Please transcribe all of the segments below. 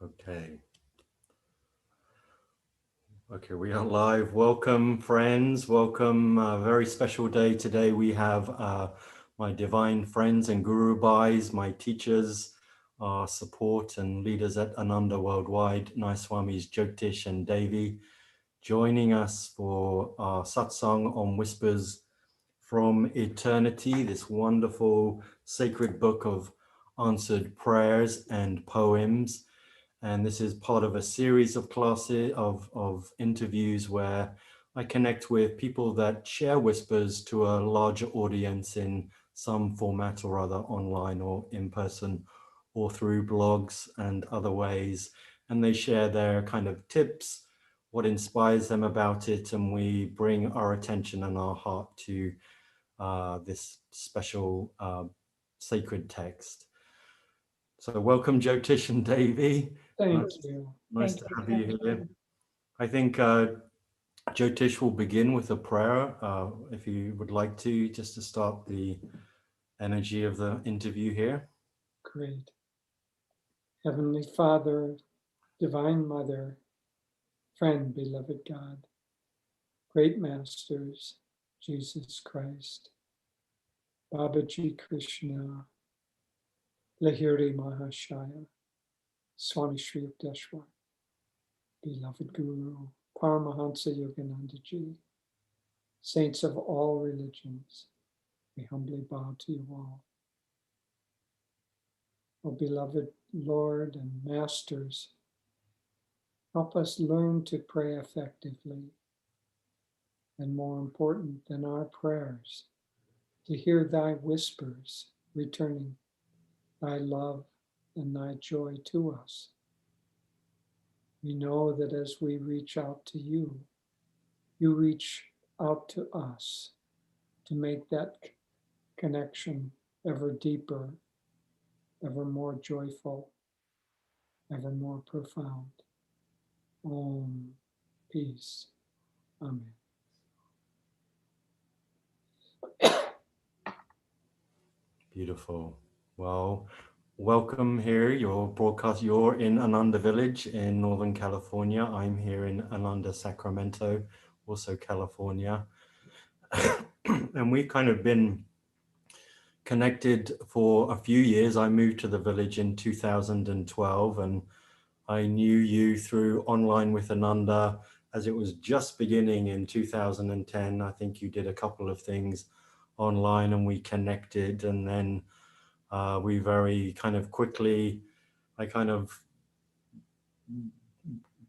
Okay. Okay, we are live. Welcome, friends. Welcome. A very special day today. We have my divine friends and Guru Bhais, my teachers, our support and leaders at Ananda Worldwide, Nayaswamis Jyotish and Devi, joining us for our satsang on Whispers from Eternity, this wonderful sacred book of answered prayers and poems. And this is part of a series of classes of interviews where I connect with people that share Whispers to a larger audience in some format or other, online or in person, or through blogs and other ways. And they share their kind of tips, what inspires them about it, and we bring our attention and our heart to this special sacred text. So welcome, Jyotish and Devi. Thank you. Nice to have you here. I think Jyotish will begin with a prayer, if you would like to, just to start the energy of the interview here. Great. Heavenly Father, Divine Mother, friend, beloved God, great masters, Jesus Christ, Babaji Krishna, Lahiri Mahashaya, Swami Sri Yukteswar, beloved Guru, Paramhansa Yogananda Ji, saints of all religions, we humbly bow to you all. O beloved Lord and Masters, help us learn to pray effectively, and more important than our prayers, to hear thy whispers returning thy love and thy joy to us. We know that as we reach out to you, you reach out to us to make that connection ever deeper, ever more joyful, ever more profound. Om, peace. Amen. Beautiful. Well, welcome here. You're in Ananda Village in Northern California. I'm here in Ananda, Sacramento, also California. And we've kind of been connected for a few years. I moved to the village in 2012, and I knew you through Online with Ananda as it was just beginning in 2010. I think you did a couple of things online and we connected, and then we very kind of quickly, I kind of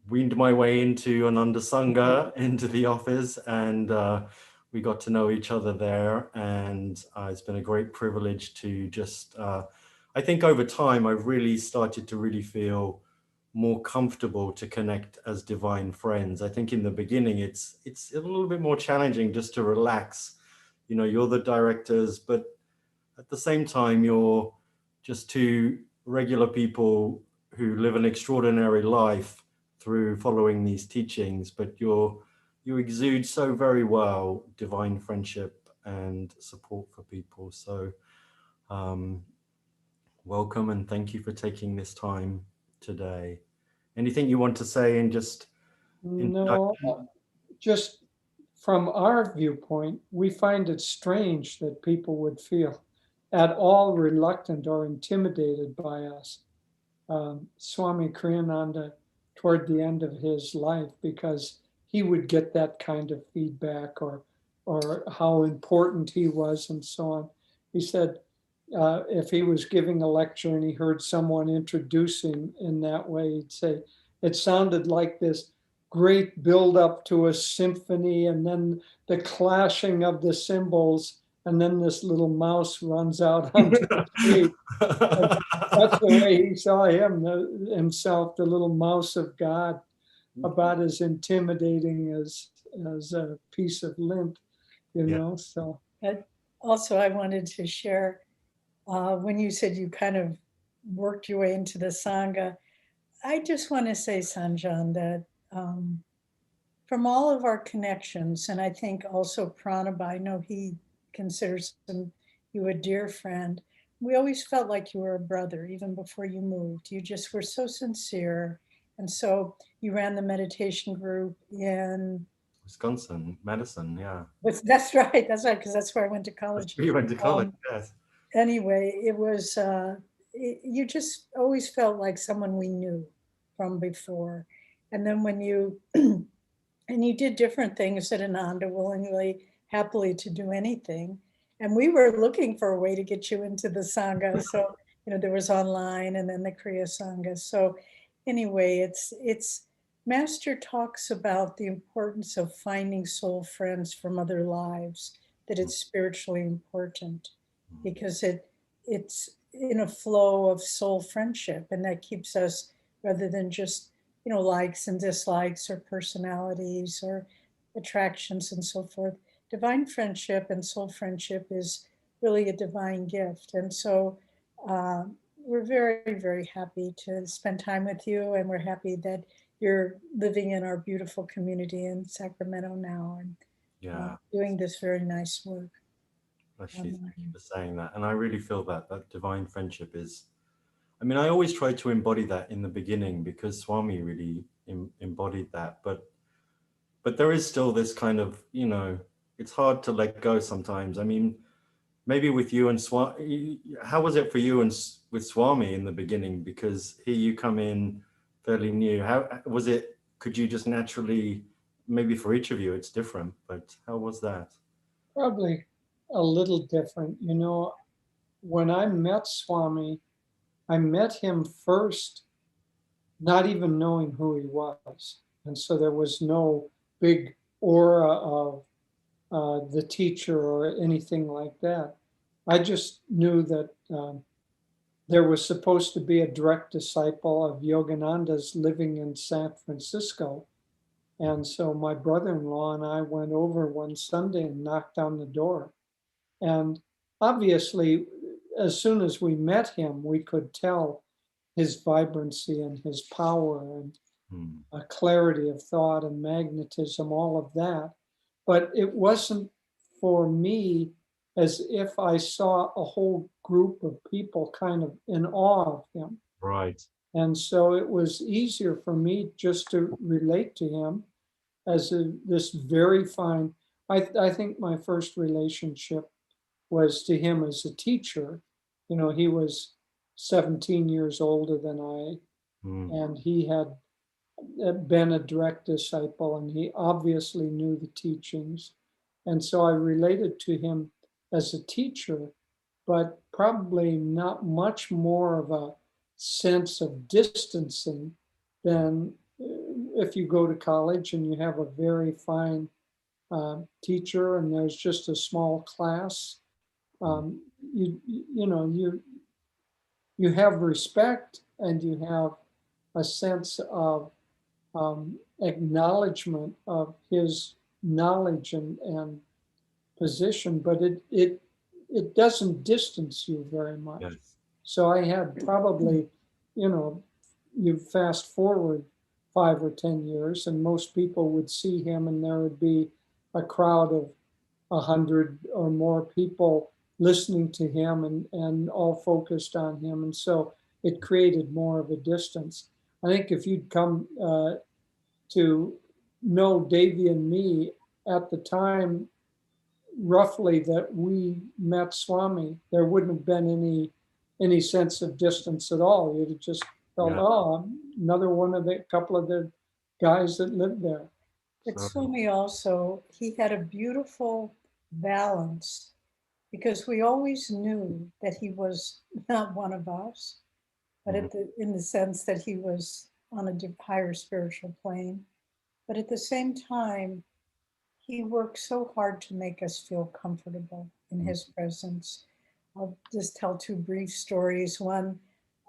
weaned my way into Ananda Sangha, into the office, and we got to know each other there. And it's been a great privilege to just, I think over time, I've really started to really feel more comfortable to connect as divine friends. I think in the beginning, it's a little bit more challenging just to relax. You know, you're the directors, but at the same time, you're just two regular people who live an extraordinary life through following these teachings, but you exude so very well divine friendship and support for people. So welcome and thank you for taking this time today. Anything you want to say in just No, introduction? just from our viewpoint, we find it strange that people would feel at all reluctant or intimidated by us. Swami Kriyananda, toward the end of his life, because he would get that kind of feedback or how important he was and so on. He said if he was giving a lecture and he heard someone introduce him in that way, he'd say, it sounded like this great build up to a symphony and then the clashing of the cymbals and then this little mouse runs out onto the stage. That's the way he saw himself, the little mouse of God, about as intimidating as a piece of lint, you Yeah. know. So Also, I wanted to share when you said you kind of worked your way into the Sangha. I just want to say, Sanjan, that from all of our connections, and I think also Pranab, I know he considers you a dear friend. we always felt like you were a brother even before you moved. You just were so sincere. And so you ran the meditation group in, Wisconsin, Madison, yeah. that's right, because that's where I went to That's college. where you went to college, Um, yes. anyway, it was, you just always felt like someone we knew from before. And then when you, and you did different things at Ananda willingly, happily to do anything. And we were looking for a way to get you into the Sangha. So, there was online and then the Kriya Sangha. So anyway, it's Master talks about the importance of finding soul friends from other lives, that it's spiritually important because it's in a flow of soul friendship, and that keeps us, rather than just likes and dislikes or personalities or attractions and so forth. Divine friendship and soul friendship is really a divine gift. And so uh, we're very, very happy to spend time with you. And we're happy that you're living in our beautiful community in Sacramento now and Yeah. doing this very nice work. Actually, thank you for saying that. And I really feel that divine friendship is, I mean, I always try to embody that in the beginning because Swami really embodied that. But there is still this kind of, it's hard to let go sometimes. I mean, maybe with you and Swami, how was it for you and with Swami in the beginning? Because here you come in fairly new. How was it? Could you just naturally, maybe for each of you, it's different, but how was that? Probably a little different. When I met Swami, I met him first, not even knowing who he was. And so there was no big aura of the teacher or anything like that. I just knew that there was supposed to be a direct disciple of Yogananda's living in San Francisco. And so my brother-in-law and I went over one Sunday and knocked on the door. And obviously, as soon as we met him, we could tell his vibrancy and his power and a clarity of thought and magnetism, all of that. But it wasn't for me as if I saw a whole group of people kind of in awe of him. Right. And so it was easier for me just to relate to him as this very fine. I think my first relationship was to him as a teacher. He was 17 years older than I, and he had been a direct disciple, and he obviously knew the teachings. And so I related to him as a teacher, but probably not much more of a sense of distancing than if you go to college and you have a very fine teacher and there's just a small class. You have respect and you have a sense of acknowledgement of his knowledge and position, but it doesn't distance you very much. Yes. So I had probably, you fast forward 5 or 10 years, and most people would see him, and there would be a crowd of 100 or more people listening to him and all focused on him. And so it created more of a distance. I think if you'd come to know Davy and me at the time, roughly that we met Swami, there wouldn't have been any sense of distance at all. You'd have just felt, oh, another one of the couple of the guys that lived there. But Swami also, he had a beautiful balance because we always knew that he was not one of us, but in the sense that he was on a higher spiritual plane. But at the same time, he worked so hard to make us feel comfortable in his presence. I'll just tell two brief stories. One,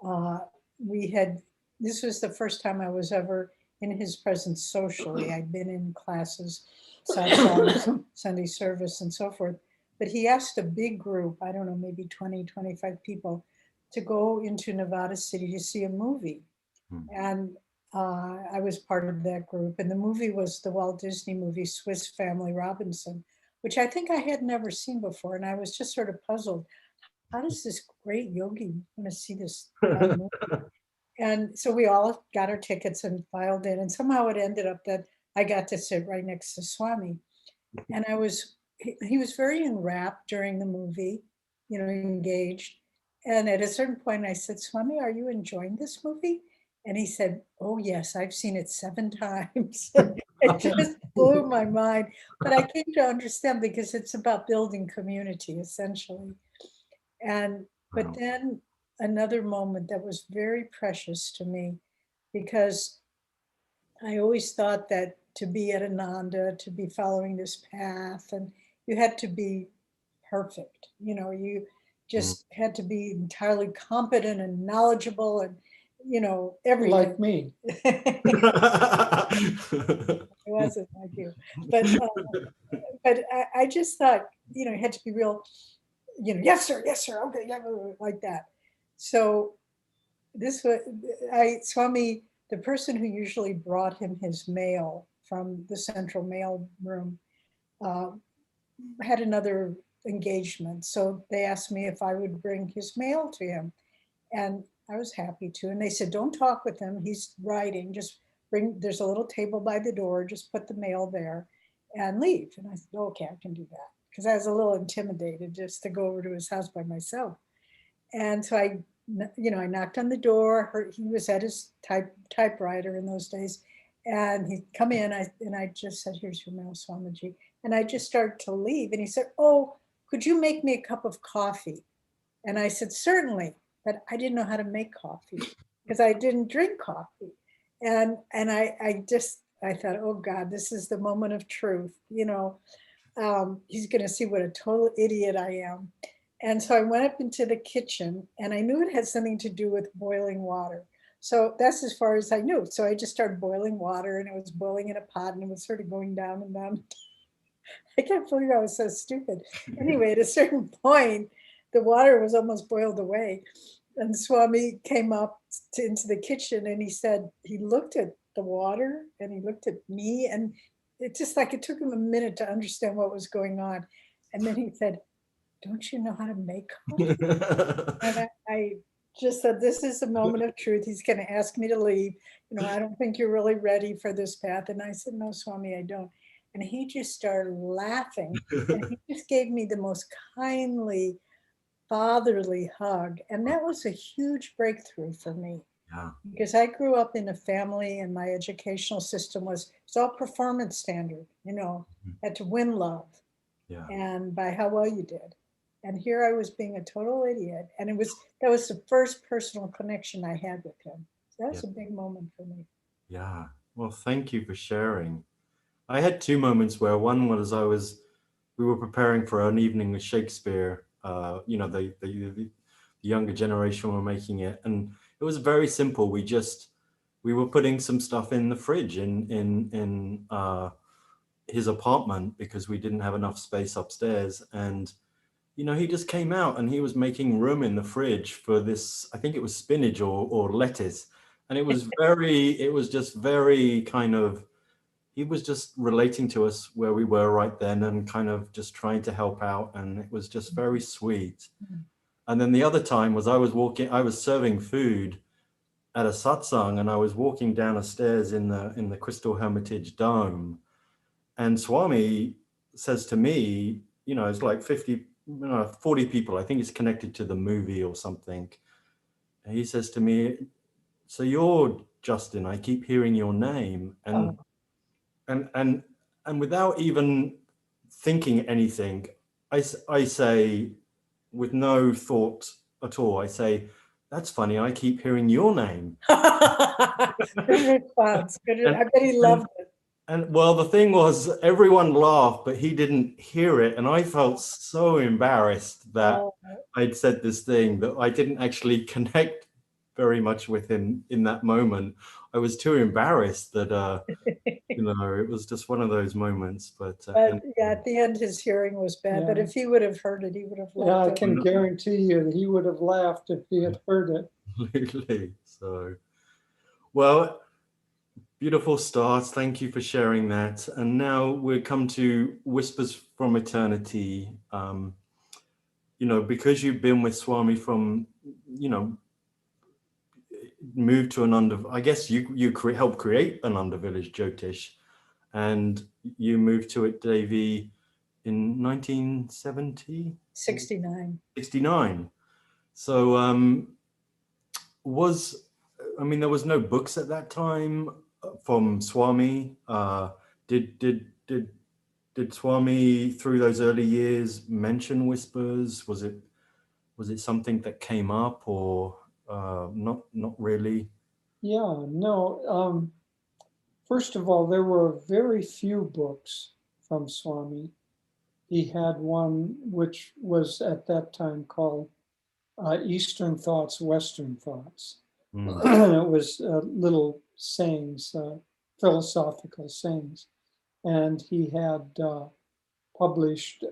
uh, this was the first time I was ever in his presence socially. I'd been in classes, satsangs, Sunday service, and so forth. But he asked a big group, I don't know, maybe 20, 25 people, to go into Nevada City to see a movie. And I was part of that group. And the movie was the Walt Disney movie, Swiss Family Robinson, which I think I had never seen before. And I was just sort of puzzled. how does this great yogi want to see this movie? And so we all got our tickets and filed in, and somehow it ended up that I got to sit right next to Swami. And he was very enwrapped during the movie, engaged. And at a certain point I said, Swami, are you enjoying this movie? And he said, oh yes, I've seen it 7 times. It just blew my mind. But I came to understand because it's about building community essentially. But Wow. then another moment that was very precious to me, because I always thought that to be at Ananda, to be following this path, and you had to be perfect. You Mm. just had to be entirely competent and knowledgeable and, everything. Like me. It wasn't like you. But I just thought, you had to be real, yes, sir, okay, yeah, like that. So this was, Swami, the person who usually brought him his mail from the central mail room, uh, had another engagement. So they asked me if I would bring his mail to him. And I was happy to. And they said, don't talk with him. He's writing. Just there's a little table by the door. Just put the mail there and leave. And I said, okay, I can do that. Because I was a little intimidated just to go over to his house by myself. And so I knocked on the door. He was at his typewriter in those days. And he'd come in, and I just said, here's your mail, Swamiji. And I just started to leave. And he said, oh, could you make me a cup of coffee? And I said, certainly. But I didn't know how to make coffee because I didn't drink coffee. And I thought, oh God, this is the moment of truth. He's going to see what a total idiot I am. And so I went up into the kitchen, and I knew it had something to do with boiling water. So that's as far as I knew. So I just started boiling water, and it was boiling in a pot, and it was sort of going down and down. I can't believe I was so stupid. Anyway, at a certain point, the water was almost boiled away. And Swami came up into the kitchen, and he said, he looked at the water and he looked at me, and it took him a minute to understand what was going on. And then he said, don't you know how to make coffee? And I just said, this is the moment of truth. He's going to ask me to leave. I don't think you're really ready for this path. And I said, no, Swami, I don't. And he just started laughing. And he just gave me the most kindly, fatherly hug. And that was a huge breakthrough for me. Yeah. Because I grew up in a family, and my educational system was all performance standard, had to win love. Yeah. And by how well you did. And here I was being a total idiot. And that was the first personal connection I had with him. So that was a big moment for me. Yeah. Well, thank you for sharing. I had 2 moments where one was we were preparing for an evening with Shakespeare. The younger generation were making it, and it was very simple. We were putting some stuff in the fridge in his apartment because we didn't have enough space upstairs. And he just came out and he was making room in the fridge for this, I think it was spinach or lettuce. And it was just very kind of, he was just relating to us where we were right then and kind of just trying to help out. And it was just very sweet. And then the other time was I was serving food at a satsang, and I was walking down a stairs in the Crystal Hermitage Dome. And Swami says to me, it's like 40 people. I think it's connected to the movie or something. And he says to me, so you're Justin, I keep hearing your name. And without even thinking anything, I say, with no thought at all, I say, that's funny, I keep hearing your name. Good response. I bet he loved it. And well, the thing was, everyone laughed, but he didn't hear it. And I felt so embarrassed that I'd said this thing that I didn't actually connect very much with him in that moment. I was too embarrassed that, it was just one of those moments. But yeah, at the end, his hearing was bad. But if he would have heard it, he would have laughed. Yeah, I can guarantee you that he would have laughed if he had heard it. Absolutely. So, well, beautiful stars. Thank you for sharing that. And now we'll come to Whispers from Eternity. because you've been with Swami from, moved to Ananda, I guess you helped create Ananda Village Jyotish, and you moved to it, Devi, in 1970? 69. 69. So there was no books at that time from Swami. Did Swami through those early years mention whispers? Was it something that came up, or not really? Yeah, no. First of all, there were very few books from Swami. He had one which was at that time called Eastern Thoughts, Western Thoughts. Mm, It was little sayings, philosophical sayings. And he had published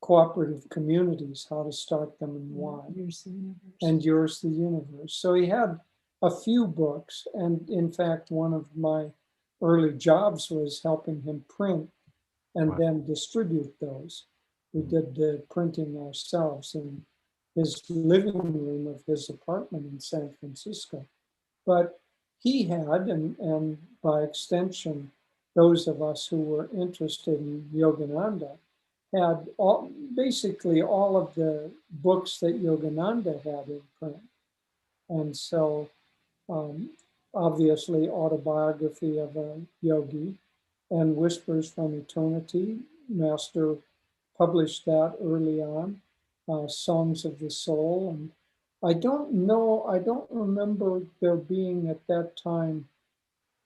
cooperative communities, how to start them and why, Yours the universe. and Yours the Universe. So he had a few books. And in fact, one of my early jobs was helping him print and right. then distribute those. We did the printing ourselves in his living room of his apartment in San Francisco. But he had, and by extension, those of us who were interested in Yogananda had basically all of the books that Yogananda had in print. And so um, obviously Autobiography of a Yogi and Whispers from Eternity. Master published that early on, Songs of the Soul. And I don't remember there being at that time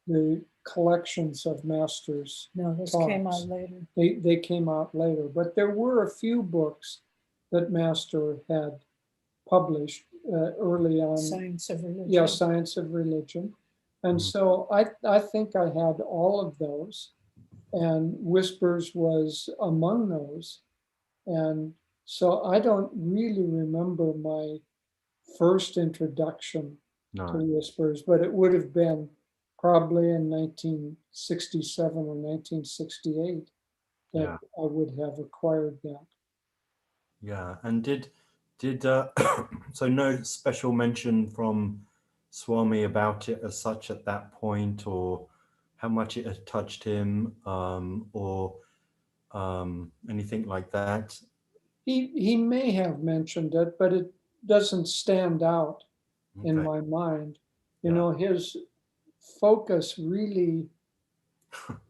the collections of Master's No, this talks. came out later. They came out later, but there were a few books that Master had published early on. Science of Religion. Yeah, Science of Religion. And so I think I had all of those, and Whispers was among those. And so I don't really remember my first introduction to Whispers, but it would have been probably in 1967 or 1968 that I would have acquired that. Yeah, and did so no special mention from Swami about it as such at that point, or how much it had touched him, or anything like that? He may have mentioned it, but it doesn't stand out in Okay. my mind. Yeah. His focus really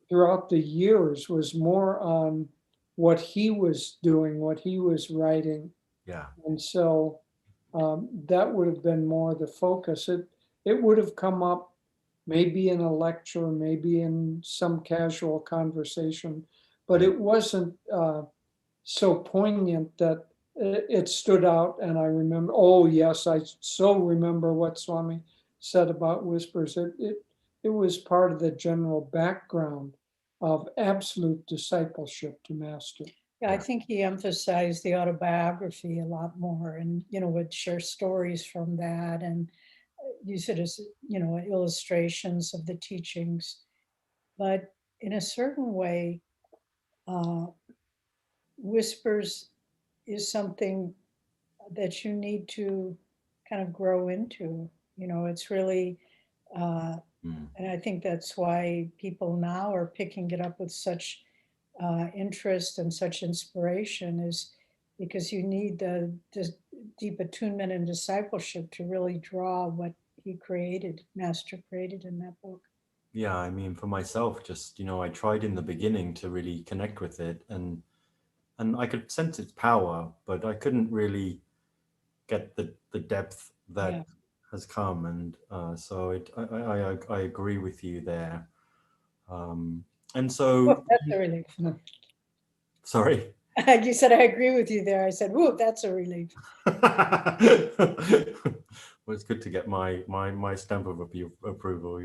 throughout the years was more on what he was doing, what he was writing. Yeah. And so that would have been more the focus. It would have come up maybe in a lecture, maybe in some casual conversation, but it wasn't so poignant that it stood out. And I remember, oh yes, I so remember what Swami said about Whispers. It was part of the general background of absolute discipleship to Master. Yeah, I think he emphasized the autobiography a lot more, and would share stories from that and use it as illustrations of the teachings. But in a certain way, Whispers is something that you need to kind of grow into. It's really, and I think that's why people now are picking it up with such interest and such inspiration, is because you need the deep attunement and discipleship to really draw what Master created in that book. Yeah, I mean, for myself, just, I tried in the beginning to really connect with it, and I could sense its power, but I couldn't really get the depth that has come. And so I agree with you there. And so, Oh, that's a relief. sorry. You said, I agree with you there. I said, whoa, that's a relief. Well, it's good to get my stamp of approval,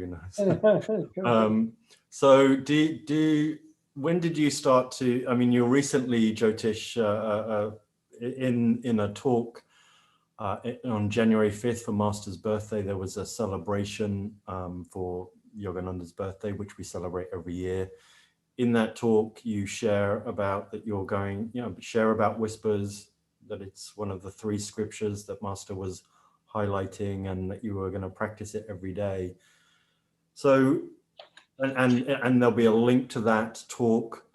So when did you start to, I mean, you're recently, Jyotish, in a talk on January 5th for Master's birthday, there was a celebration for Yogananda's birthday, which we celebrate every year. In that talk, you share about that you're going, share about Whispers, that it's one of the three scriptures that Master was highlighting, and that you were going to practice it every day. So, and there'll be a link to that talk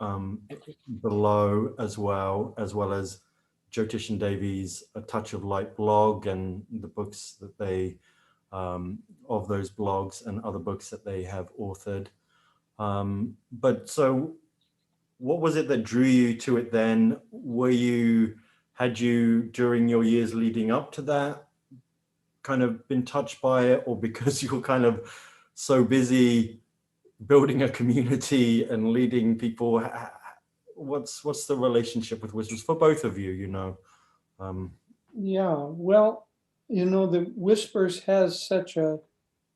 below, as well as Jyotish and Devi's A Touch of Light blog, and the books that they, of those blogs, and other books that they have authored. But so what was it that drew you to it then? Had you, during your years leading up to that, kind of been touched by it, or because you were kind of so busy building a community and leading people? What's the relationship with Whispers for both of you, you know? Yeah, well, you know, the Whispers has such a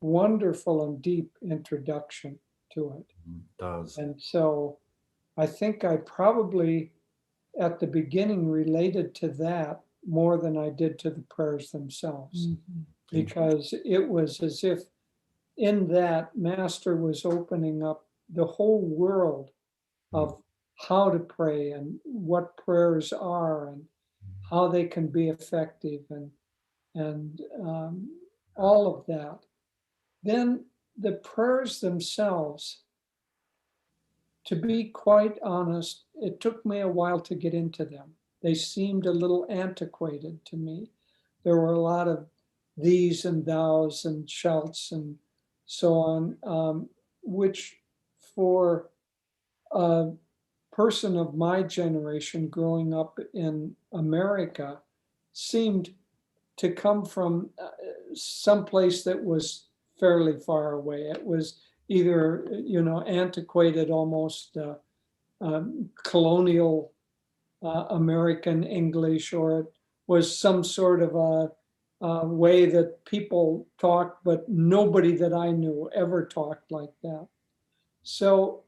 wonderful and deep introduction to it. Does. And so I think I probably at the beginning related to that more than I did to the prayers themselves, because it was as if in that Master was opening up the whole world of how to pray and what prayers are and how they can be effective, and all of that. Then the prayers themselves, to be quite honest, it took me a while to get into them. They seemed a little antiquated to me. There were a lot of these and thous and shouts and so on, which for a person of my generation growing up in America seemed to come from someplace that was fairly far away. It was either, you know, antiquated, almost colonial American English, or it was some sort of a way that people talked, but nobody that I knew ever talked like that. So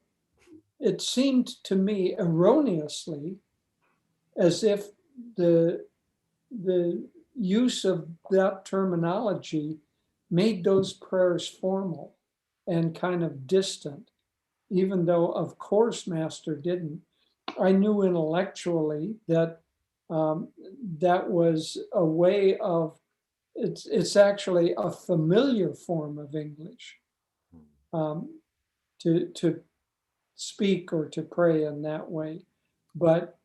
it seemed to me erroneously as if the use of that terminology made those prayers formal and kind of distant, even though, of course, Master didn't. I knew intellectually that that was a way of, it's actually a familiar form of English, to speak or to pray in that way, but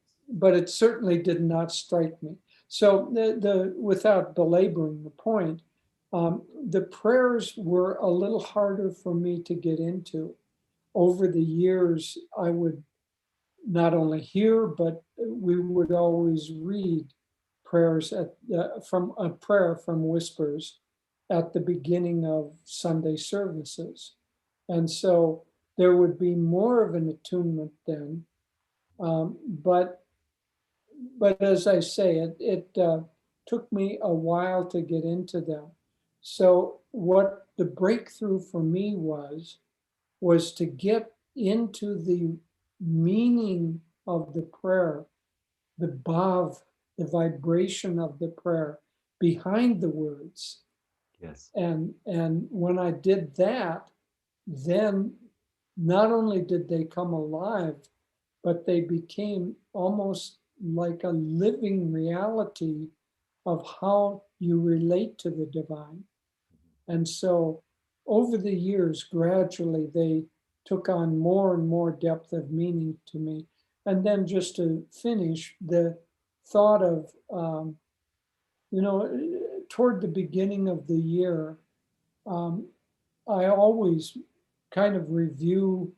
it certainly did not strike me. So the without belaboring the point, the prayers were a little harder for me to get into. Over the years, I would not only hear, but we would always read prayers from a prayer from Whispers at the beginning of Sunday services. And so there would be more of an attunement then. But as I say, it took me a while to get into them. So what the breakthrough for me was to get into the meaning of the prayer, the bhav, the vibration of the prayer behind the words. Yes. And when I did that, then not only did they come alive, but they became almost like a living reality of how you relate to the divine. And so over the years, gradually, they took on more and more depth of meaning to me. And then just to finish, the thought of, you know, toward the beginning of the year, I always kind of review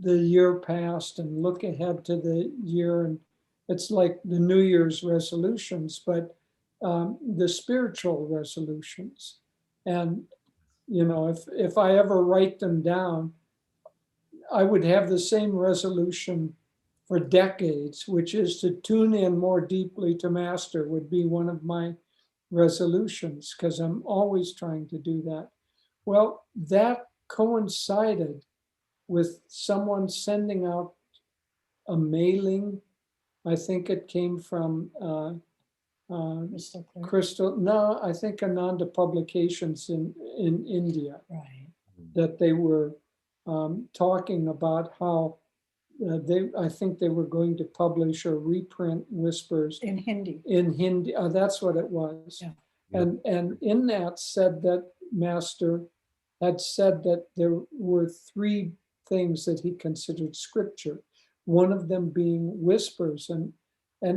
the year past and look ahead to the year. And it's like the New Year's resolutions, but the spiritual resolutions. And, you know, if I ever write them down, I would have the same resolution for decades, which is to tune in more deeply to Master, would be one of my resolutions, because I'm always trying to do that. Well, that coincided with someone sending out a mailing. I think it came from Crystal. No, I think Ananda Publications in India. Right. That they were talking about how I think they were going to publish or reprint Whispers In Hindi. in Hindi. That's what it was. Yeah. And in that said that Master had said that there were three things that he considered scripture, one of them being whispers. And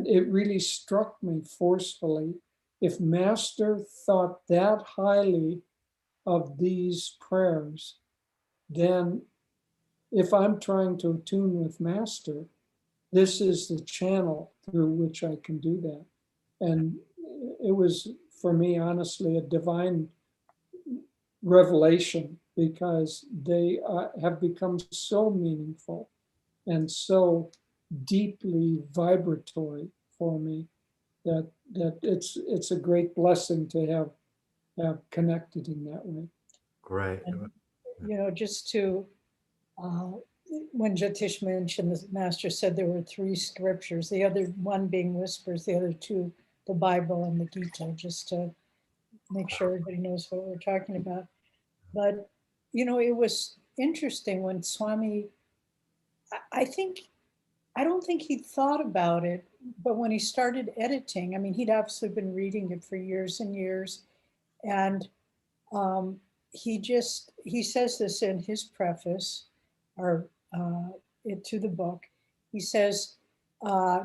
it really struck me forcefully. If Master thought that highly of these prayers, then if I'm trying to attune with Master, this is the channel through which I can do that. And it was, for me, honestly, a divine revelation, because they have become so meaningful and so deeply vibratory for me that it's a great blessing to have connected in that way. Great. And, just to, when Jyotish mentioned, the Master said there were three scriptures, the other one being Whispers, the other two, the Bible and the Gita, just to make sure everybody knows what we're talking about. But, it was interesting when Swami, I don't think he thought about it, but when he started editing, I mean, he'd obviously been reading it for years and years. And he says this in his preface or to the book. He says,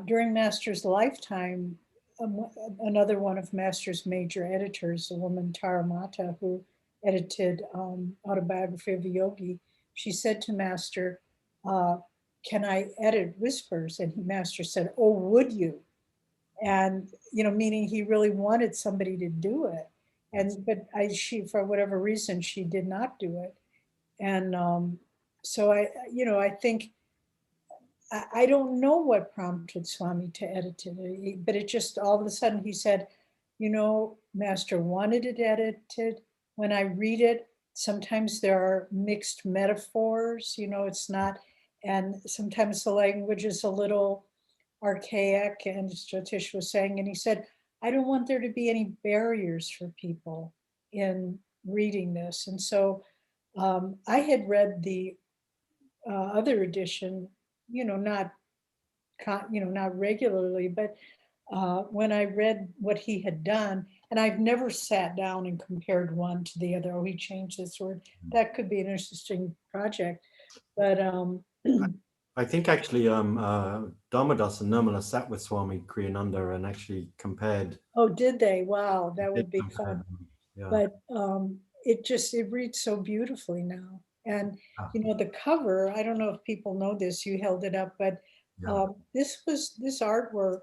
during Master's lifetime, another one of Master's major editors, the woman Tara Mata, who edited Autobiography of a Yogi, she said to Master, can I edit Whispers? And Master said, oh, would you? And, meaning he really wanted somebody to do it. But she, for whatever reason, she did not do it. And so I think, I don't know what prompted Swami to edit it, but it just, all of a sudden he said, Master wanted it edited. When I read it, sometimes there are mixed metaphors, it's not, and sometimes the language is a little archaic, and as Jyotish was saying, and he said, I don't want there to be any barriers for people in reading this. And so I had read the other edition, not not regularly, but when I read what he had done, and I've never sat down and compared one to the other. Oh, he changed this word. That could be an interesting project. But I think actually Dharmadas and Nirmala sat with Swami Kriyananda and actually compared. oh, did they? Wow, that would be compared fun. them. Yeah. But it reads so beautifully now. And the cover, I don't know if people know this, you held it up, but this artwork,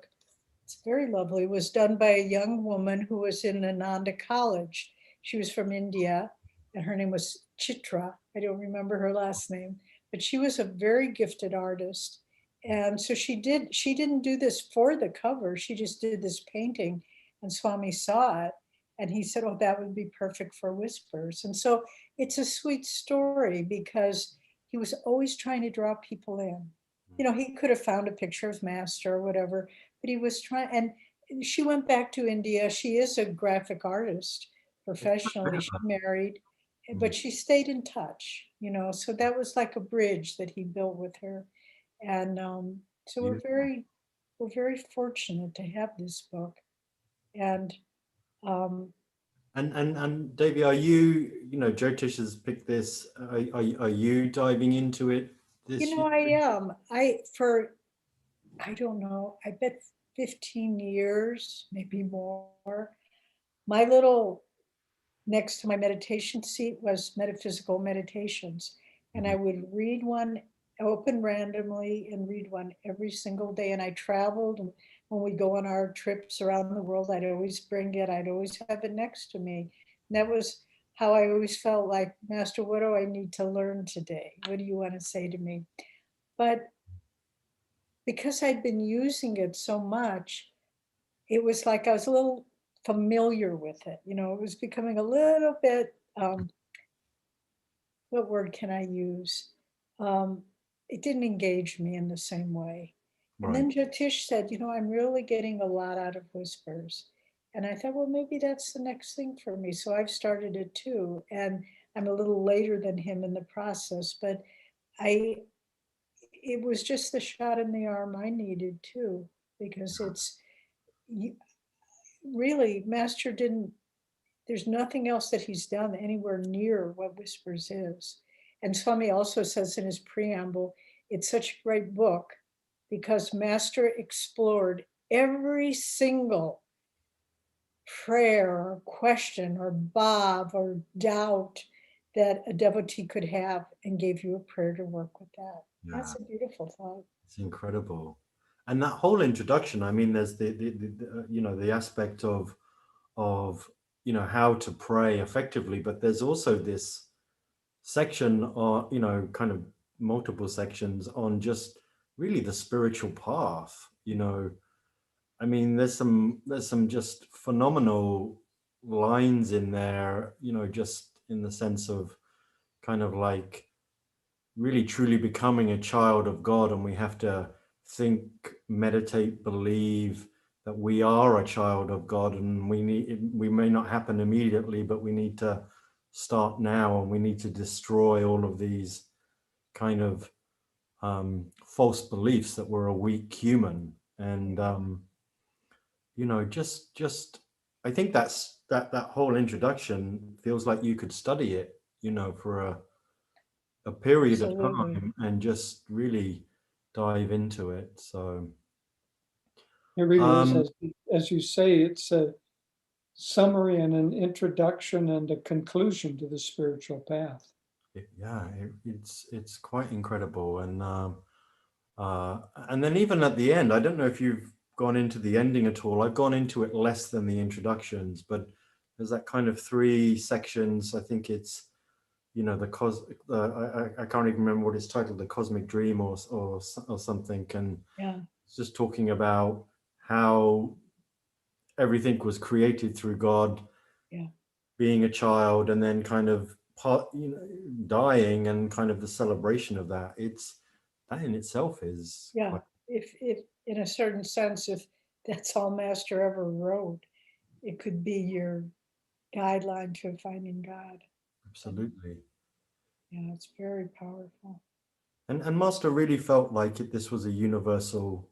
it's very lovely, was done by a young woman who was in Ananda College. She was from India, and her name was Chitra. I don't remember her last name, but she was a very gifted artist. And so she didn't do this for the cover. She just did this painting, and Swami saw it, and he said, oh, that would be perfect for Whispers. And so it's a sweet story, because he was always trying to draw people in. He could have found a picture of Master or whatever, but he was trying. And she went back to India. She is a graphic artist professionally. She married, but she stayed in touch, so that was like a bridge that he built with her. And so we're very fortunate to have this book. And and Davy, are you, Jyotish has picked this. Are you diving into it this year? I am. I don't know, I bet 15 years, maybe more. My little, next to my meditation seat was Metaphysical Meditations. And I would read one, open randomly, and read one every single day. And I traveled, and when we go on our trips around the world, I'd always bring it. I'd always have it next to me. And that was how I always felt like, Master, what do I need to learn today? What do you want to say to me? But because I'd been using it so much, it was like I was a little familiar with it. It was becoming a little bit, what word can I use? It didn't engage me in the same way. And then Jyotish said, I'm really getting a lot out of Whispers. And I thought, well, maybe that's the next thing for me. So I've started it too. And I'm a little later than him in the process, but it was just the shot in the arm I needed too, because really, Master didn't, there's nothing else that he's done anywhere near what Whispers is. And Swami also says in his preamble, it's such a great book because Master explored every single prayer or question or bhav or doubt that a devotee could have and gave you a prayer to work with that. Yeah, That's a beautiful thought. it's incredible. And that whole introduction, I mean, there's the aspect of how to pray effectively, but there's also this section, or kind of multiple sections on just really the spiritual path. I mean, there's some just phenomenal lines in there, just in the sense of kind of like really truly becoming a child of God, and we have to think, meditate, believe that we are a child of God, and we may not happen immediately, but we need to start now, and we need to destroy all of these kind of false beliefs that we're a weak human. And just I think that whole introduction feels like you could study it, for a period of Absolutely. time and just really dive into it. So It really is, um as you say, it's a summary and an introduction and a conclusion to the spiritual path. it's quite incredible. And then even at the end, I don't know if you've gone into the ending at all. I've gone into it less than the introductions, but there's that kind of 3 sections. I think it's I can't even remember what it's titled, the Cosmic Dream or something. And Yeah. it's just talking about how everything was created through God, Yeah. being a child, and then kind of dying, and kind of the celebration of that. That in itself is Yeah. quite If in a certain sense, if that's all Master ever wrote, it could be your guideline to finding God. absolutely. Yeah, it's very powerful. And Master really felt like this is a universal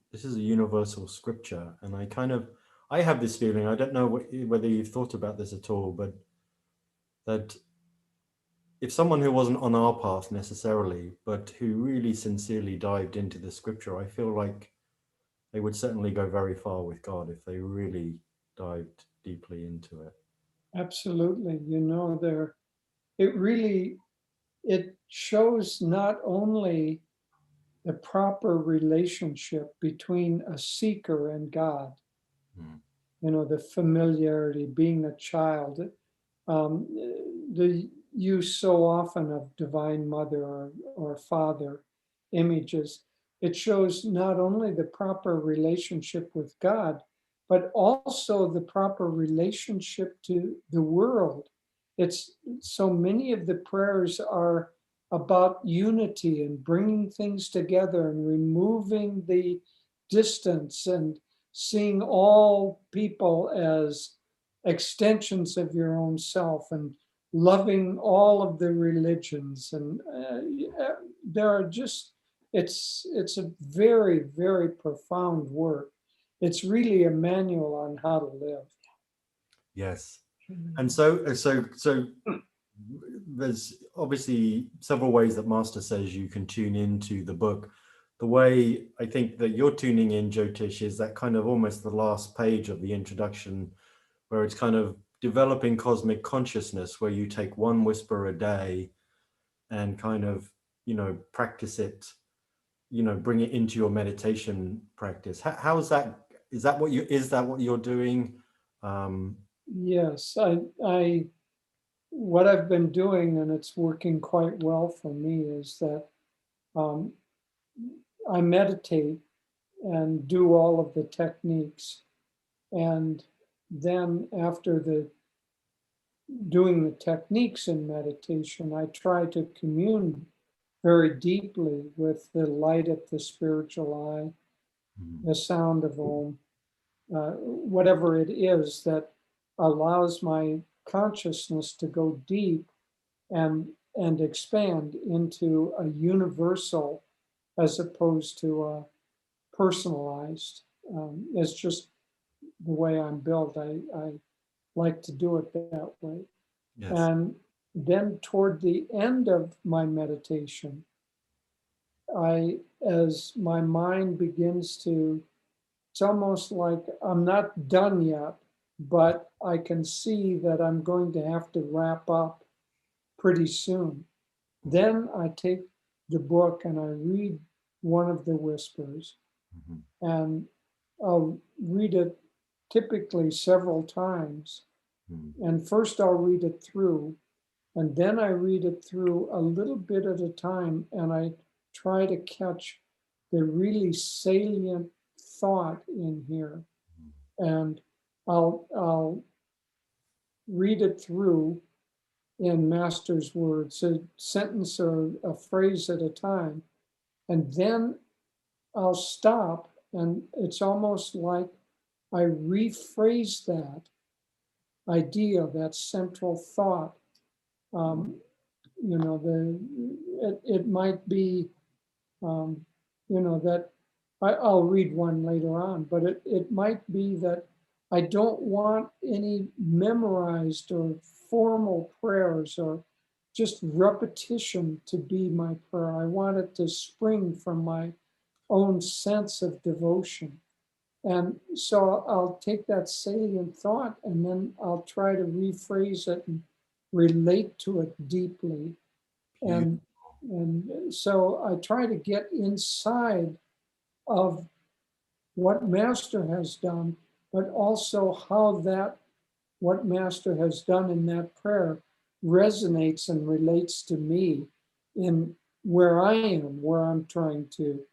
scripture. And I have this feeling, I don't know whether you've thought about this at all, but that if someone who wasn't on our path necessarily, but who really sincerely dived into the scripture, I feel like they would certainly go very far with God if they really dived deeply into it. Absolutely. It shows not only the proper relationship between a seeker and God, Mm. the familiarity, being a child, the use so often of Divine Mother or Father images. It shows not only the proper relationship with God, but also the proper relationship to the world. It's so many of the prayers are about unity and bringing things together and removing the distance and seeing all people as extensions of your own self and loving all of the religions. And there are just, it's a very, very profound work. It's really a manual on how to live. Yes. And so there's obviously several ways that Master says you can tune into the book. The way I think that you're tuning in, Jyotish, is that kind of almost the last page of the introduction, where it's kind of developing cosmic consciousness, where you take one whisper a day and kind of, practice it, bring it into your meditation practice. How is that? Is that what you're doing? Yes, what I've been doing, and it's working quite well for me, is that um, I meditate and do all of the techniques. And then after doing the techniques in meditation, I try to commune very deeply with the light of the spiritual eye, the sound of Om, whatever it is that allows my consciousness to go deep and expand into a universal as opposed to personalized. It's just the way I'm built. I like to do it that way. Yes. And then toward the end of my meditation, as my mind begins to, it's almost like I'm not done yet, but I can see that I'm going to have to wrap up pretty soon. Then I take the book and I read one of the whispers, Mhm. and I'll read it typically several times. Mhm. And first I'll read it through, and then I read it through a little bit at a time, and I try to catch the really salient thought in here. And I'll read it through in Master's words, a sentence or a phrase at a time. And then I'll stop, and it's almost like I rephrase that idea, that central thought. You know, it might be, that I'll read one later on, but it might be that I don't want any memorized or formal prayers or just repetition to be my prayer. I want it to spring from my own sense of devotion. And so I'll take that salient thought and then I'll try to rephrase it and relate to it deeply. And so I try to get inside of what Master has done, but also how that what Master has done in that prayer resonates and relates to me in where I am, where I'm trying to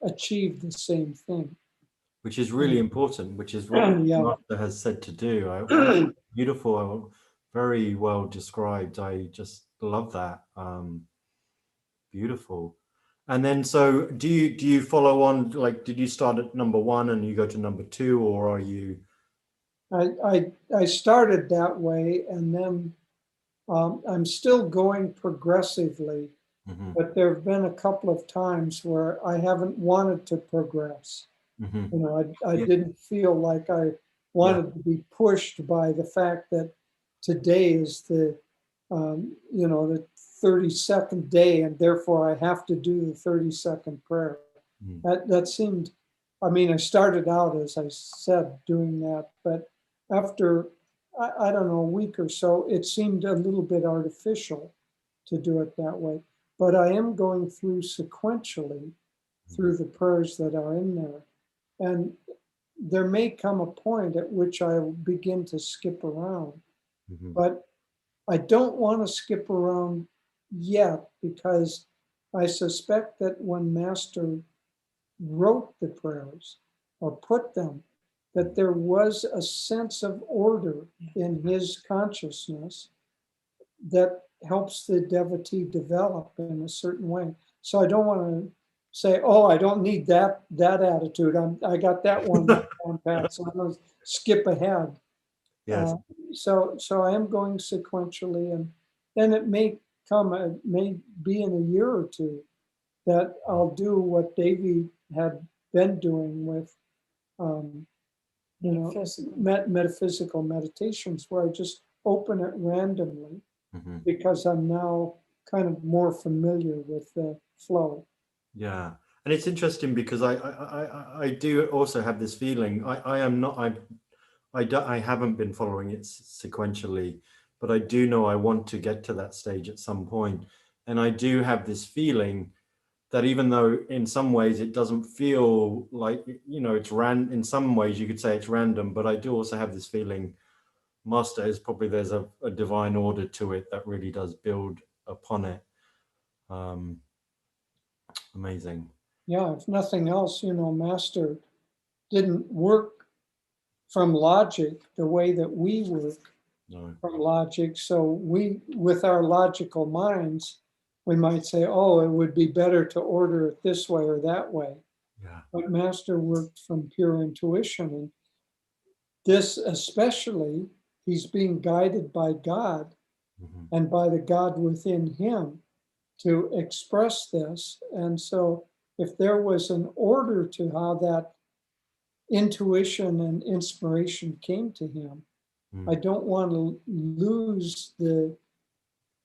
achieve the same thing. Which is really important, which is what Yeah. Master has said to do. Beautiful, very well described. I just love that. Beautiful. And then, so do you follow on? Like, did you start at number one and you go to number two, or are you? I started that way, and then I'm still going progressively, Mhm. but there have been a couple of times where I haven't wanted to progress. Mhm. You know, I Yeah. didn't feel like I wanted to be pushed by the fact that today is the 32nd day, and therefore I have to do the 32nd prayer. Mhm. That seemed, I mean, I started out, as I said, doing that, but after, I don't know, a week or so, it seemed a little bit artificial to do it that way. But I am going through sequentially through the prayers that are in there. And there may come a point at which I will begin to skip around, Mhm. but I don't want to skip around yet, because I suspect that when Master wrote the prayers or put them, that there was a sense of order in his consciousness that helps the devotee develop in a certain way. So I don't want to say, oh, I don't need that attitude. I got that one down pat, so I'm going to skip ahead. Yes. So I am going sequentially, and then it may be in a year or two that I'll do what Devi had been doing with, metaphysical meditations, where I just open it randomly, Mhm. because I'm now kind of more familiar with the flow. Yeah, and it's interesting because I do also have this feeling. I am not. I haven't been following it sequentially, but I do know I want to get to that stage at some point, and I do have this feeling that even though in some ways it doesn't feel like, it's in some ways you could say it's random, but I do also have this feeling, Master, is probably there's a divine order to it that really does build upon it. Amazing. Yeah, if nothing else, Master didn't work from logic the way that we work No. from logic. So we, with our logical minds, we might say, oh, it would be better to order it this way or that way. Yeah. But Master worked from pure intuition. And this especially, he's being guided by God Mhm. and by the God within him to express this. And so if there was an order to how that intuition and inspiration came to him, I don't want to lose the,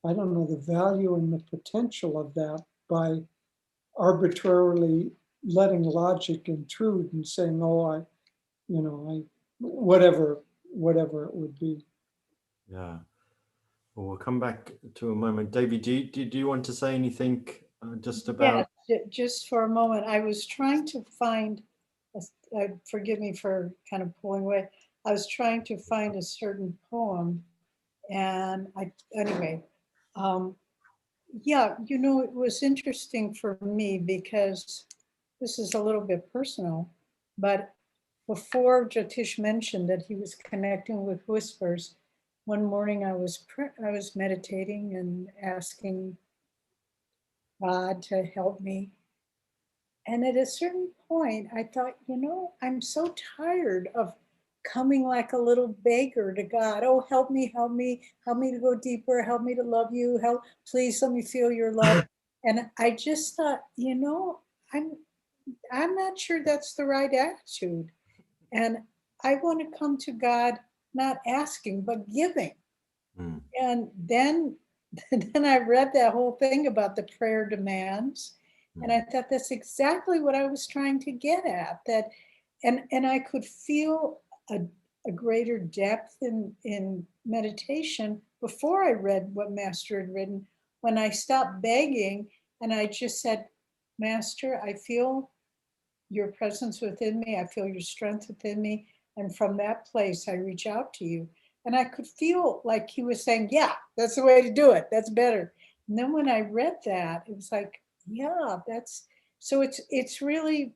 I don't know, the value and the potential of that by arbitrarily letting logic intrude and saying, oh, whatever it would be. Yeah. Well, we'll come back to a moment. David, do you want to say anything just about? Yeah, just for a moment. I was trying to find, forgive me for kind of pulling away. I was trying to find a certain poem, and anyway, yeah, it was interesting for me because this is a little bit personal, but before Jyotish mentioned that he was connecting with whispers, one morning I was meditating and asking God to help me. And at a certain point, I thought, I'm so tired of coming like a little beggar to God. Oh, help me, help me, help me to go deeper, help me to love you, help, please let me feel your love. And I just thought, I'm not sure that's the right attitude. And I want to come to God not asking, but giving. And then then I read that whole thing about the prayer demands. And I thought that's exactly what I was trying to get at. That and I could feel a greater depth in meditation before I read what Master had written, when I stopped begging and I just said, Master, I feel your presence within me. I feel your strength within me. And from that place, I reach out to you. And I could feel like he was saying, yeah, that's the way to do it. That's better. And then when I read that, it was like, yeah, so it's really,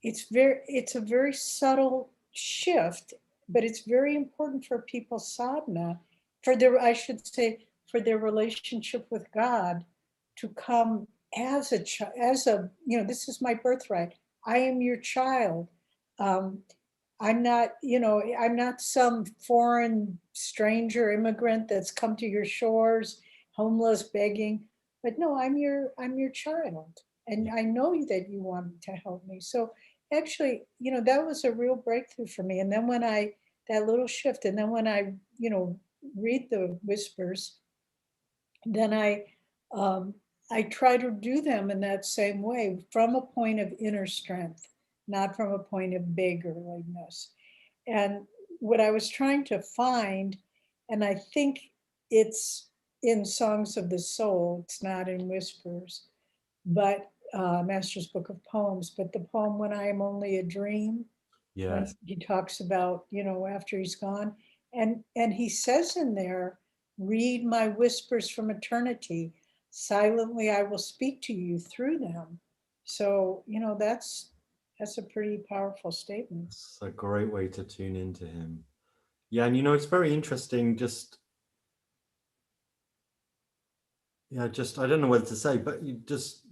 it's a very subtle shift, but it's very important for people's sadhana, I should say, for their relationship with God to come as this is my birthright. I am your child. Um, I'm not some foreign stranger immigrant that's come to your shores, homeless, begging. But no, I'm your child, and I know that you want to help me. So actually, that was a real breakthrough for me. And then that little shift, and then when I, read the whispers, then um, I try to do them in that same way, from a point of inner strength, not from a point of beggarliness. And what I was trying to find, and I think it's in Songs of the Soul, it's not in Whispers, but Master's Book of Poems, but the poem When I Am Only a Dream, when Yes. he talks about, after he's gone. And he says in there, read my whispers from eternity. Silently, I will speak to you through them. So, that's a pretty powerful statement. It's a great way to tune into him. Yeah, and it's very interesting. I don't know what to say, but it's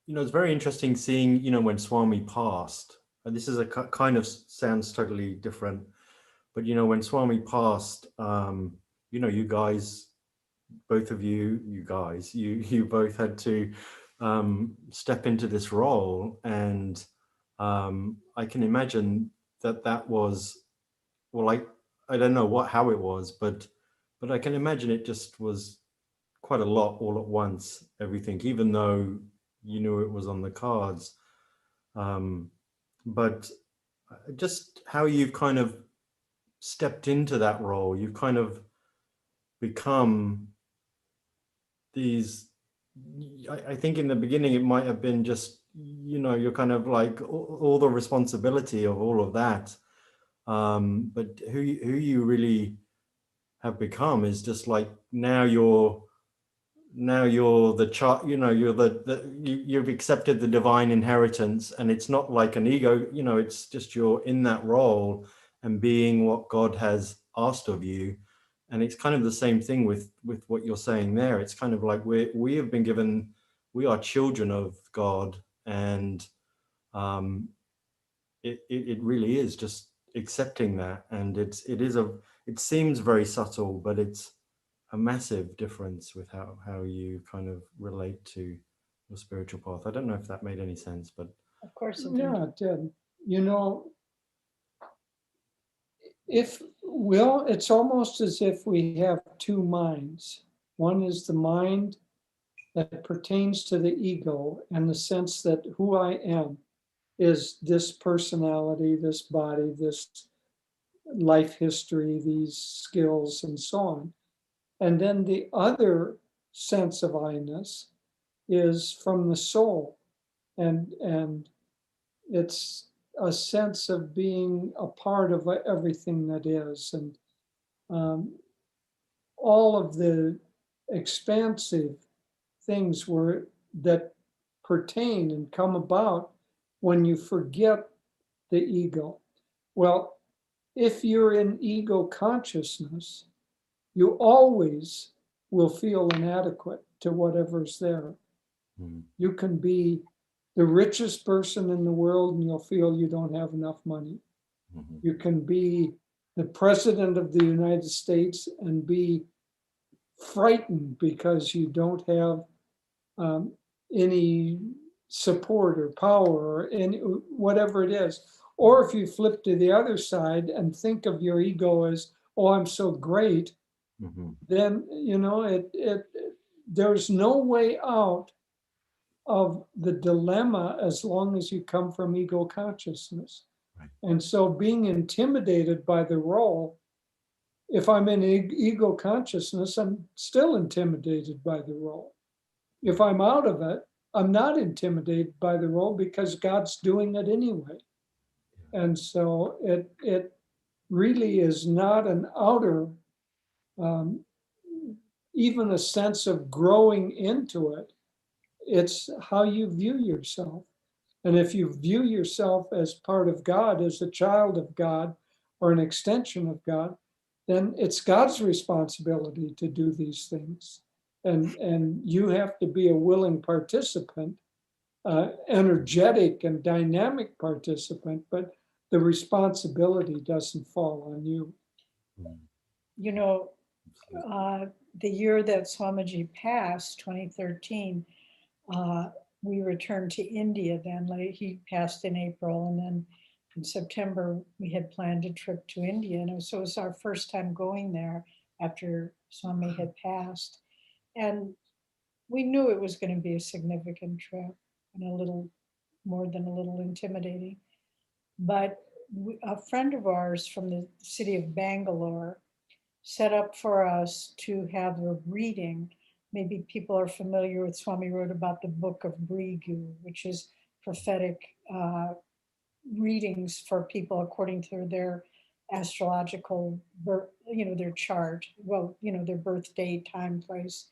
very interesting seeing, when Swami passed. And this is kind of sounds totally different, but when Swami passed, you guys, both of you guys, you both had to step into this role, and I can imagine that was, well, I don't know how it was, but I can imagine it just was quite a lot all at once, everything, even though you knew it was on the cards. But just how you've kind of stepped into that role, you've kind of become these, I think in the beginning it might have been just, you're kind of like all the responsibility of all of that. But who you really have become is just like, now you're the child, you've accepted the divine inheritance, and it's not like an ego, it's just you're in that role and being what God has asked of you. And it's kind of the same thing with what you're saying there. It's kind of like we have been given, we are children of God, and it really is just accepting that. And it seems very subtle, but it's a massive difference with how you kind of relate to your spiritual path. I don't know if that made any sense, but Of course it did. Yeah, it did. You know, it's almost as if we have two minds. One is the mind that pertains to the ego and the sense that who I am is this personality, this body, this life history, these skills, and so on. And then the other sense of I-ness is from the soul. And it's a sense of being a part of everything that is. And all of the expansive things that pertain and come about when you forget the ego. Well, if you're in ego consciousness, you always will feel inadequate to whatever's there. You can be the richest person in the world and you'll feel you don't have enough money. You can be the president of the United States and be frightened because you don't have any support or power or any, whatever it is. Or if you flip to the other side and think of your ego as, oh, I'm so great, then, you know, there's no way out of the dilemma as long as you come from ego consciousness. Right. And so being intimidated by the role, if I'm in ego consciousness, I'm still intimidated by the role. If I'm out of it, I'm not intimidated by the role because God's doing it anyway. And so it really is not an outer, even a sense of growing into it. It's how you view yourself. And if you view yourself as part of God, as a child of God, or an extension of God, then it's God's responsibility to do these things. And you have to be a willing participant, energetic and dynamic participant, but the responsibility doesn't fall on you. You know, the year that Swamiji passed, 2013, we returned to India then. Like, he passed in April, and then in September, we had planned a trip to India. And so it was our first time going there after Swami had passed. And we knew it was going to be a significant trip and a little more than a little intimidating. But a friend of ours from the city of Bangalore set up for us to have a reading. Maybe people are familiar with, Swami wrote about the book of Brigu, which is prophetic readings for people according to their astrological birth, their chart, well, their birth date, time, place.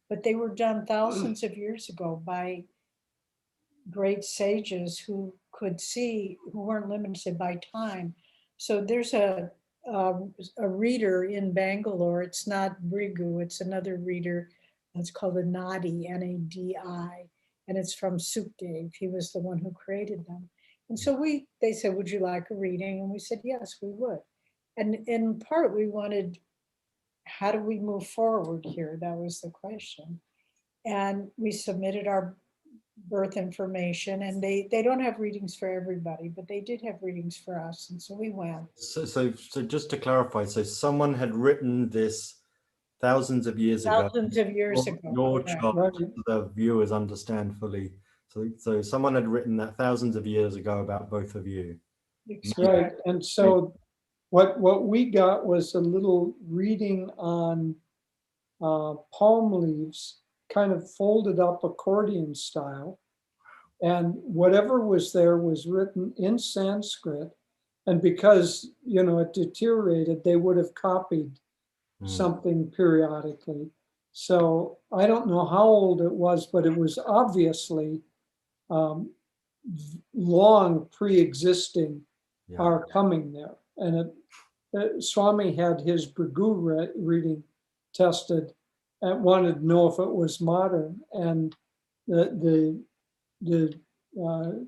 But they were done thousands of years ago by great sages who could see, who weren't limited by time. So there's a reader in Bangalore. It's not Brigu, it's another reader. It's called a Nadi, N-A-D-I, and it's from Sukhdev. He was the one who created them. And so they said, would you like a reading? And we said, yes, we would. And in part, we wanted, how do we move forward here? That was the question. And we submitted our birth information, and they don't have readings for everybody, but they did have readings for us, and so we went. So just to clarify, so someone had written this thousands of years ago. Thousands of years ago. Your Correct. chart, Right. so the viewers understand fully. So someone had written that thousands of years ago about both of you. Right. And so what we got was a little reading on palm leaves, kind of folded up accordion style. And whatever was there was written in Sanskrit. And because, it deteriorated, they would have copied something periodically. So I don't know how old it was, but it was obviously long pre-existing our coming there. And Swami had his Brigu reading tested and wanted to know if it was modern. And the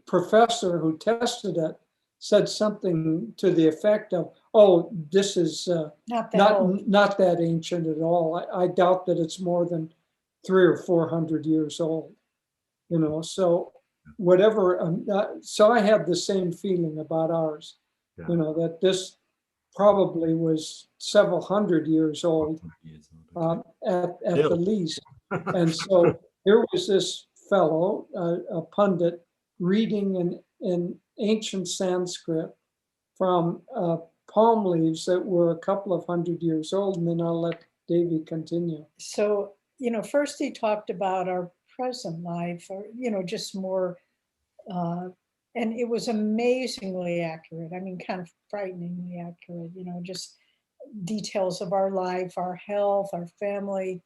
professor who tested it said something to the effect of, "Oh, this is Not that old. not that ancient at all. I doubt that it's more than 300 or 400 years old." You know, so whatever. So I had the same feeling about ours. Yeah. You know, that this probably was several hundred years old, Okay. at the least. And so here was this fellow, a pundit, reading in ancient Sanskrit from palm leaves that were a couple of hundred years old. And then I'll let Devi continue. So, you know, first he talked about our present life, or, you know, just more, and it was amazingly accurate. I mean, kind of frighteningly accurate, you know, just details of our life, our health, our family,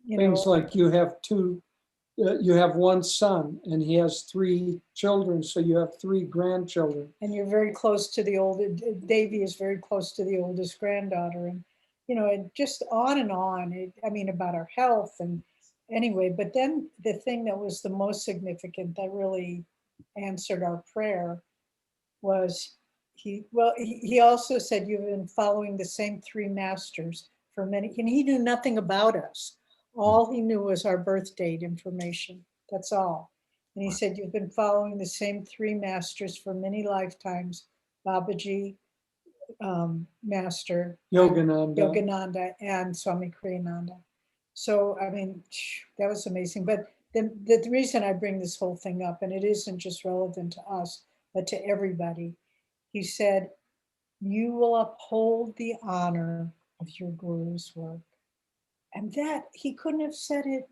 you Things know. like you have one son and he has 3 children, so you have 3 grandchildren. And you're very close to the oldest, Davy is very close to the oldest granddaughter, and, you know, and just on and on. I mean, about our health and anyway, but then the thing that was the most significant that really answered our prayer was he also said, "You've been following the same 3 masters for many," and he knew nothing about us. All he knew was our birth date information. That's all. And he said, "You've been following the same 3 masters for many lifetimes, Babaji, Master, Yogananda, and Swami Kriyananda." So, I mean, that was amazing. But the reason I bring this whole thing up, and it isn't just relevant to us, but to everybody, he said, "You will uphold the honor of your guru's work." And that, he couldn't have said it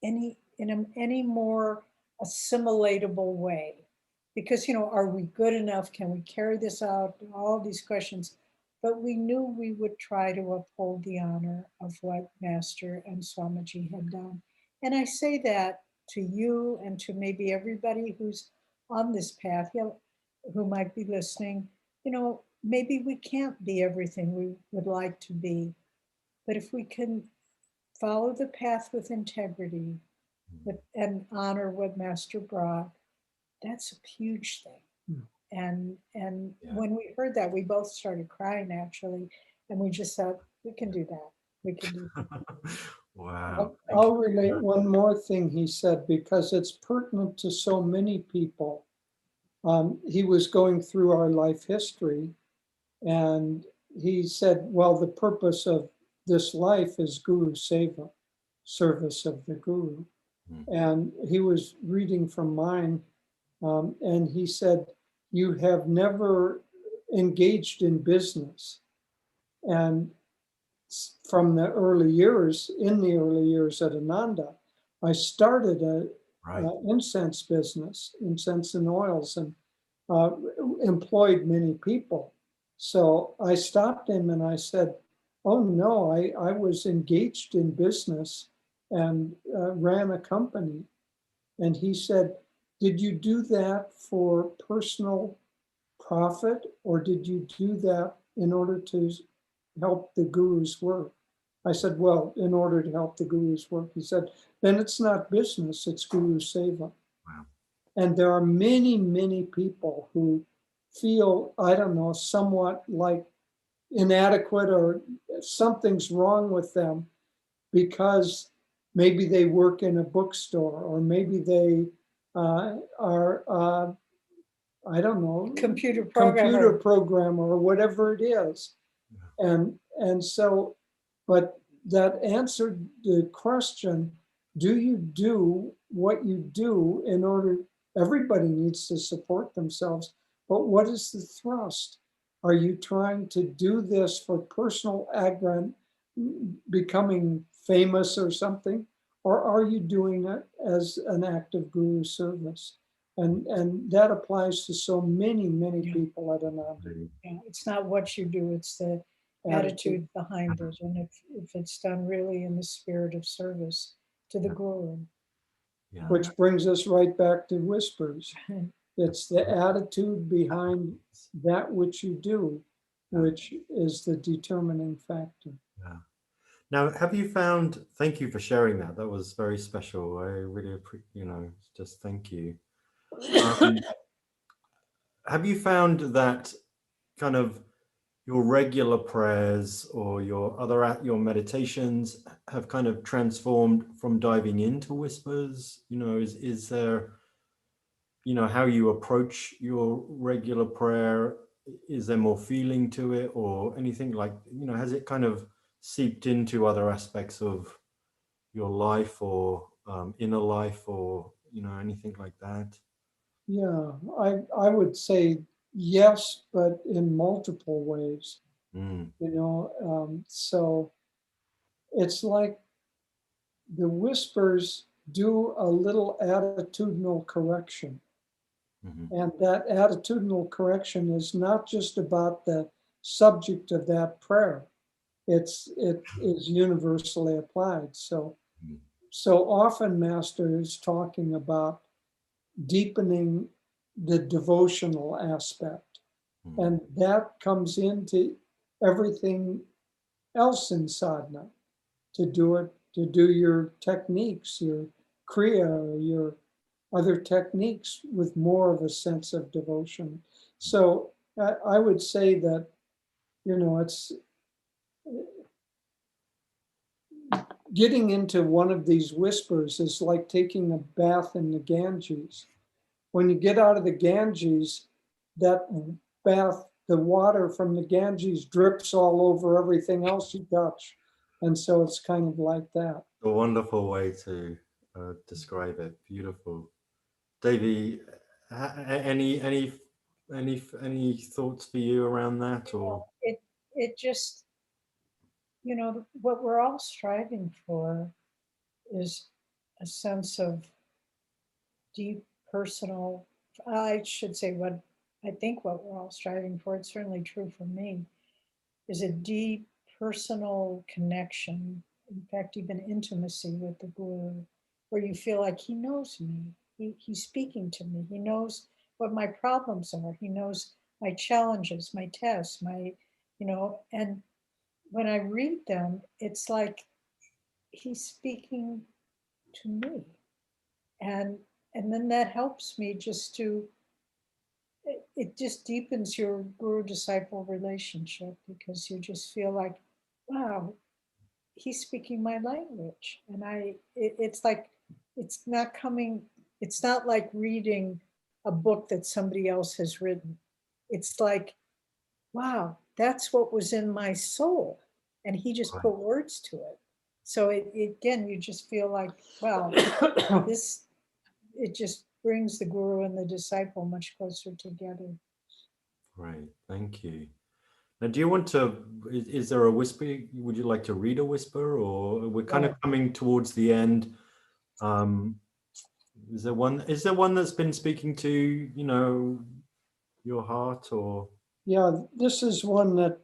any more assimilatable way. Because, you know, are we good enough? Can we carry this out? All these questions. But we knew we would try to uphold the honor of what Master and Swamiji had done. And I say that to you and to maybe everybody who's on this path, you know, who might be listening. You know, maybe we can't be everything we would like to be, but if we can follow the path with integrity and honor what Master brought, that's a huge thing. And when we heard that, we both started crying actually, and we just thought, we can do that. We can do that. Wow. I'll relate one more thing he said, because it's pertinent to so many people. He was going through our life history, and he said, well, the purpose of this life is Guru Seva, service of the Guru. And he was reading from mine, and he said, "You have never engaged in business." And from the early years, in the early years at Ananda, I started a incense business, incense and oils, and employed many people. So I stopped him and I said, "Oh no, I was engaged in business and ran a company." And he said, "Did you do that for personal profit, or did you do that in order to help the Guru's work?" I said, "Well, in order to help the Guru's work." He said, "Then it's not business, it's Guru Seva." Wow. And there are many, many people who feel, I don't know, somewhat like inadequate or something's wrong with them because maybe they work in a bookstore, or maybe they are, I don't know, Computer programmer or whatever it is. And so, but that answered the question, do you do what you do in order, everybody needs to support themselves, but what is the thrust? Are you trying to do this for personal becoming famous or something? Or are you doing it as an act of Guru service? And that applies to so many, many people at Ananda. Yeah, it's not what you do, it's the attitude behind it. And if it's done really in the spirit of service to the Guru. Which brings us right back to whispers. It's the attitude behind that which you do, which is the determining factor. Yeah. Now, have you found, thank you for sharing that. That was very special. I really appreciate, just thank you. have you found that kind of your regular prayers or your meditations have kind of transformed from diving into whispers? Is there, how you approach your regular prayer? Is there more feeling to it or anything like, has it kind of seeped into other aspects of your life or inner life or, anything like that? Yeah, I would say yes, but in multiple ways, Mm, so it's like the whispers do a little attitudinal correction. mhm, And that attitudinal correction is not just about the subject of that prayer. It is universally applied. mm, So often Master is talking about deepening the devotional aspect. mm, And that comes into everything else in sadhana, to do your techniques, your kriya, your other techniques with more of a sense of devotion. So I would say that, it's getting into one of these whispers is like taking a bath in the Ganges. When you get out of the Ganges, that bath, the water from the Ganges drips all over everything else you touch. And so it's kind of like that. a wonderful way to describe it. Beautiful. Davey, any thoughts for you around that or? It just, what we're all striving for is a sense of deep personal, I should say what I think what we're all striving for, it's certainly true for me, is a deep personal connection, in fact, even intimacy with the Guru, where you feel like he knows me, he's speaking to me, he knows what my problems are, he knows my challenges, my tests, and when I read them, it's like he's speaking to me. And then that helps me just to it just deepens your guru disciple relationship because you just feel like, wow, he's speaking my language. And it's like it's not coming, it's not like reading a book that somebody else has written. It's like, wow, that's what was in my soul. And he just Right, put words to it. So again, you just feel like, wow, this, it just brings the guru and the disciple much closer together. right. Thank you. Now, do you want to, is there a whisper? Would you like to read a whisper or we're kind of Yeah. coming towards the end? Um, is there one that's been speaking to, your heart or? Yeah, this is one that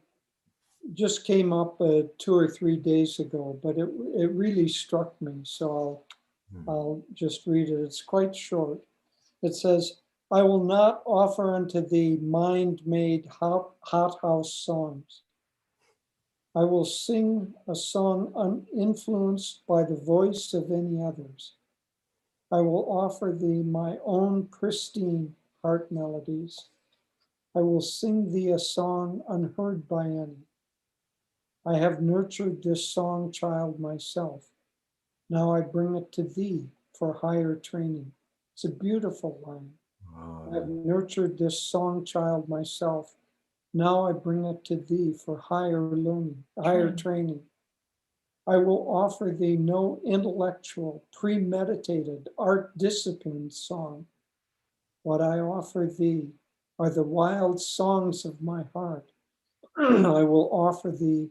just came up 2 or 3 days ago, but it really struck me. So Hmm, I'll just read it. It's quite short. It says, I will not offer unto thee mind-made hothouse songs. I will sing a song uninfluenced by the voice of any others. I will offer thee my own pristine heart melodies. I will sing thee a song unheard by any. I have nurtured this song child myself. Now I bring it to thee for higher training. It's a beautiful line. I have oh, nurtured this song child myself. Now I bring it to thee for higher learning, higher training. I will offer thee no intellectual, premeditated, art disciplined song. What I offer thee are the wild songs of my heart. I will offer thee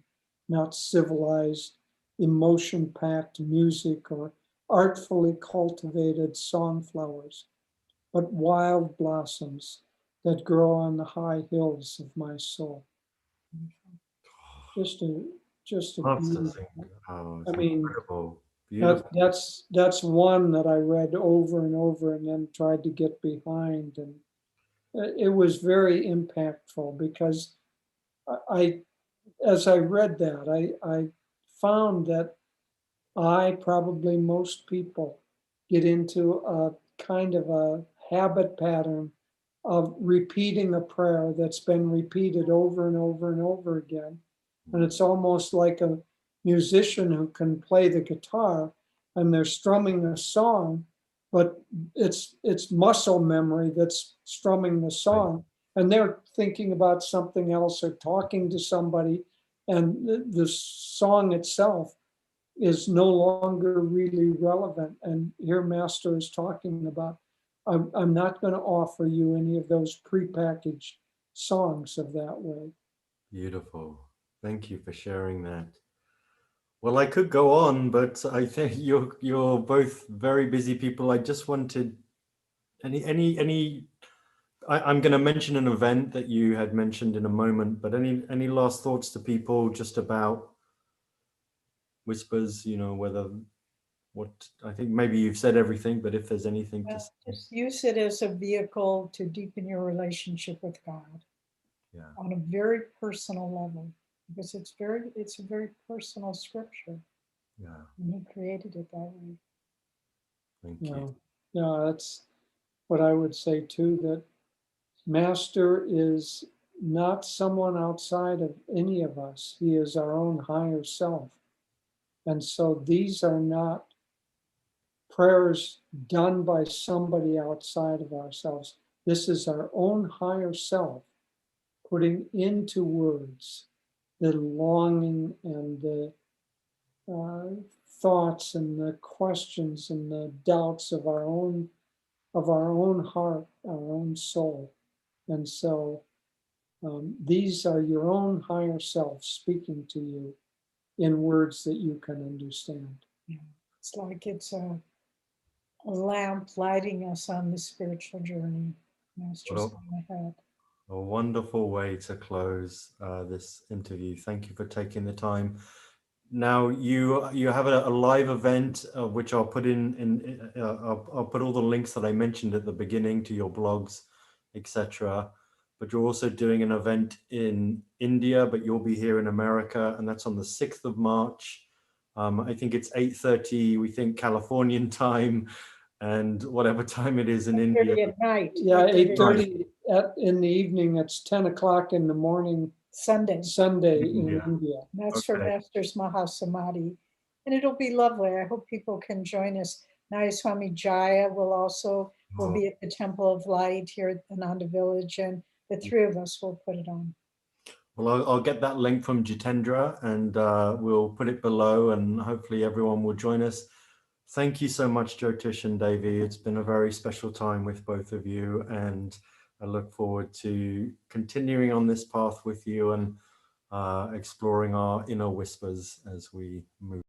not civilized, emotion packed music or artfully cultivated songflowers, but wild blossoms that grow on the high hills of my soul. Just a loves to sing. beautiful. Oh, I it's mean, incredible. Beautiful. that's one that I read over and over and then tried to get behind, and it was very impactful because I as I read that, I found that probably most people, get into a kind of a habit pattern of repeating a prayer that's been repeated over and over and over again. And it's almost like a musician who can play the guitar and they're strumming a song, but it's muscle memory that's strumming the song. And they're thinking about something else or talking to somebody, and the song itself is no longer really relevant. And here Master is talking about, I'm not going to offer you any of those prepackaged songs of that way. Beautiful. Thank you for sharing that. Well, I could go on, but I think you're both very busy people. I just wanted I'm going to mention an event that you had mentioned in a moment, but any last thoughts to people just about Whispers, what I think maybe you've said everything, but if there's anything to say. Just use it as a vehicle to deepen your relationship with God on a very personal level, because it's a very personal scripture. Yeah. And he created it that way. Thank you. Yeah, that's what I would say too, that Master is not someone outside of any of us. He is our own higher self. And so these are not prayers done by somebody outside of ourselves. This is our own higher self putting into words the longing and the thoughts and the questions and the doubts of our own heart, our own soul. And so these are your own higher self speaking to you in words that you can understand. Yeah. It's like it's a lamp lighting us on the spiritual journey. Master's ahead. A wonderful way to close this interview. Thank you for taking the time. Now you have a live event which I'll put I'll put all the links that I mentioned at the beginning to your blogs, etc. But you're also doing an event in India, but you'll be here in America, and that's on the 6th of March. I think it's 8:30, we think Californian time, and whatever time it is in India. At night. Yeah, 8:30 in the evening. It's 10 o'clock in the morning. Sunday in India. That's for Master's Mahasamadhi. And it'll be lovely. I hope people can join us. Nayaswamis Jaya will be at the Temple of Light here at Ananda Village, and the three of us will put it on. Well, I'll get that link from Jitendra, and we'll put it below, and hopefully everyone will join us. Thank you so much, Jyotish and Devi. It's been a very special time with both of you, and I look forward to continuing on this path with you and exploring our inner whispers as we move.